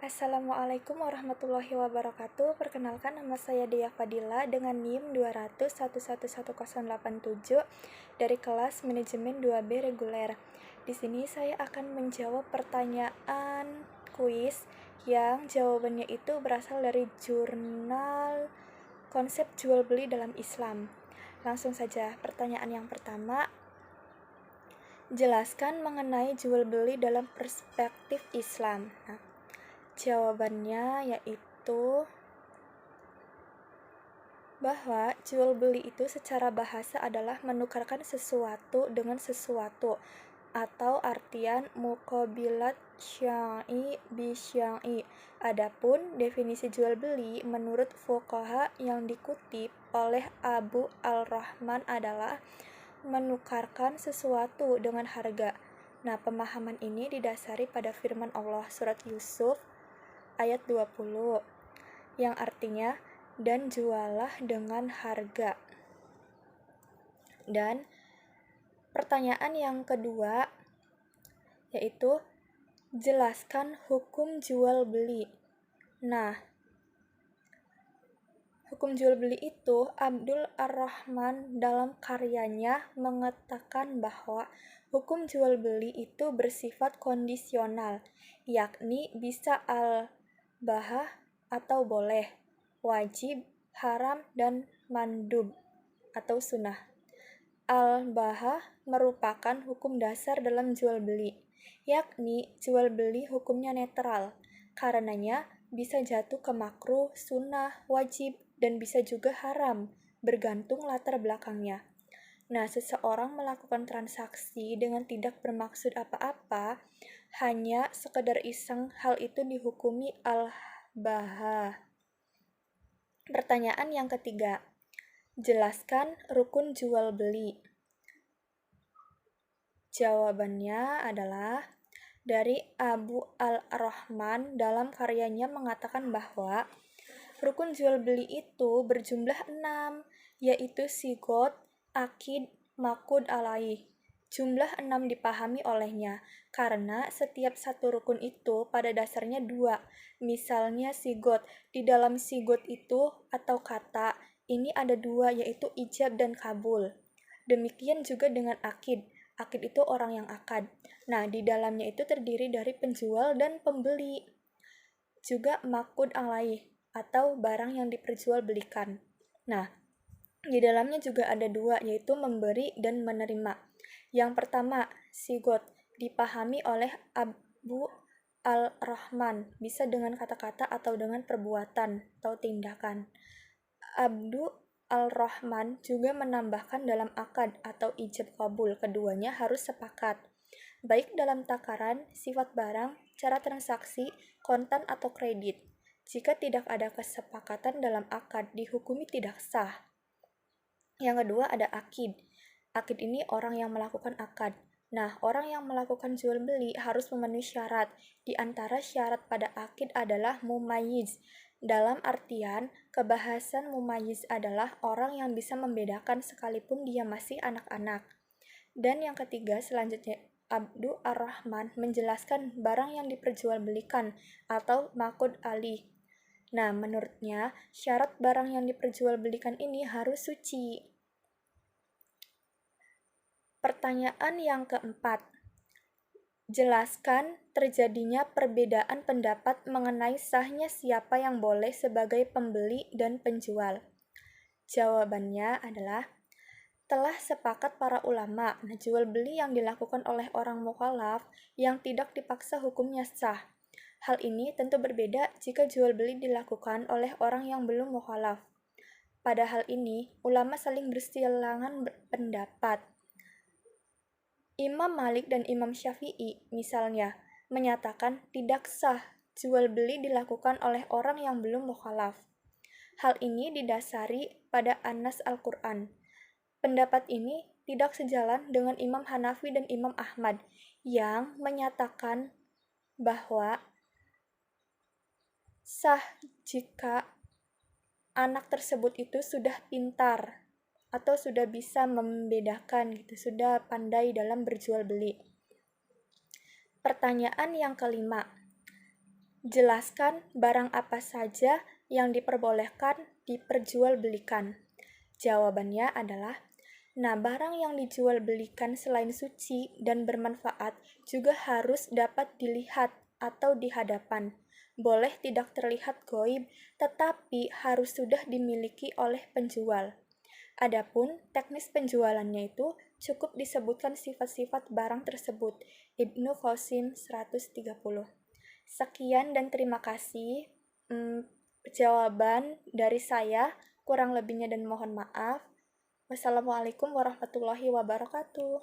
Assalamualaikum warahmatullahi wabarakatuh. Perkenalkan, nama saya Dea Fadila dengan NIM 200111087 dari kelas Manajemen 2B Reguler. Di sini saya akan menjawab pertanyaan kuis yang jawabannya itu berasal dari jurnal Konsep Jual Beli dalam Islam. Langsung saja, pertanyaan yang pertama. Jelaskan mengenai jual beli dalam perspektif Islam. Jawabannya yaitu bahwa jual beli itu secara bahasa adalah menukarkan sesuatu dengan sesuatu, atau artian muqabilat syai'i bi syai'i. Adapun definisi jual beli menurut fuqaha yang dikutip oleh Abu al-Rahman adalah menukarkan sesuatu dengan harga. Nah, pemahaman ini didasari pada firman Allah surat Yusuf ayat 20 yang artinya, dan jualah dengan harga. Dan pertanyaan yang kedua yaitu jelaskan hukum jual beli. Nah, hukum jual beli itu Abdul Ar-Rahman dalam karyanya mengatakan bahwa hukum jual beli itu bersifat kondisional, yakni bisa al-bahah atau boleh, wajib, haram, dan mandub atau sunnah. Al-bahah merupakan hukum dasar dalam jual beli, yakni jual beli hukumnya netral, karenanya bisa jatuh ke makruh, sunnah, wajib, dan bisa juga haram, bergantung latar belakangnya. Nah, seseorang melakukan transaksi dengan tidak bermaksud apa-apa, hanya sekedar iseng, hal itu dihukumi al-bahah. Pertanyaan yang ketiga, jelaskan rukun jual beli. Jawabannya adalah dari Abu al-Rahman dalam karyanya mengatakan bahwa rukun jual beli itu berjumlah 6, yaitu sigot, akid, makud alaih. Jumlah 6 dipahami olehnya, karena setiap satu rukun itu pada dasarnya 2. Misalnya sigot, di dalam sigot itu atau kata, ini ada 2, yaitu ijab dan kabul. Demikian juga dengan akid. Akid itu orang yang akad. Nah, di dalamnya itu terdiri dari penjual dan pembeli. Juga makud alaih, atau barang yang diperjualbelikan. Nah, di dalamnya juga ada 2, yaitu memberi dan menerima. Yang pertama, sigot, dipahami oleh Abu al-Rahman, bisa dengan kata-kata atau dengan perbuatan atau tindakan. Abdu al-Rahman juga menambahkan dalam akad atau ijab kabul, keduanya harus sepakat, baik dalam takaran, sifat barang, cara transaksi, kontan atau kredit. Jika tidak ada kesepakatan dalam akad, dihukumi tidak sah. Yang kedua ada akid. Akid ini orang yang melakukan akad. Nah, orang yang melakukan jual beli harus memenuhi syarat. Di antara syarat pada akid adalah mumayyiz. Dalam artian, kebahasan mumayyiz adalah orang yang bisa membedakan sekalipun dia masih anak-anak. Dan yang ketiga, selanjutnya Abdu Ar-Rahman menjelaskan barang yang diperjualbelikan atau makud alih. Nah, menurutnya syarat barang yang diperjualbelikan ini harus suci. Pertanyaan yang keempat, jelaskan terjadinya perbedaan pendapat mengenai sahnya siapa yang boleh sebagai pembeli dan penjual. Jawabannya adalah telah sepakat para ulama, jual beli yang dilakukan oleh orang mukallaf yang tidak dipaksa hukumnya sah. Hal ini tentu berbeda jika jual beli dilakukan oleh orang yang belum mukallaf. Pada hal ini, ulama saling berselangan pendapat. Imam Malik dan Imam Syafi'i misalnya menyatakan tidak sah jual beli dilakukan oleh orang yang belum mukallaf. Hal ini didasari pada Anas Al-Quran. Pendapat ini tidak sejalan dengan Imam Hanafi dan Imam Ahmad yang menyatakan bahwa sah jika anak tersebut itu sudah pintar atau sudah bisa membedakan gitu, sudah pandai dalam berjual beli. Pertanyaan yang kelima, Jelaskan barang apa saja yang diperbolehkan diperjualbelikan. Jawabannya adalah, barang yang dijual-belikan selain suci dan bermanfaat juga harus dapat dilihat atau di hadapan. Boleh tidak terlihat goib, tetapi harus sudah dimiliki oleh penjual. Adapun teknis penjualannya itu cukup disebutkan sifat-sifat barang tersebut. Ibnu Qasim 130. Sekian dan terima kasih. Jawaban dari saya, kurang lebihnya dan mohon maaf. Wassalamualaikum warahmatullahi wabarakatuh.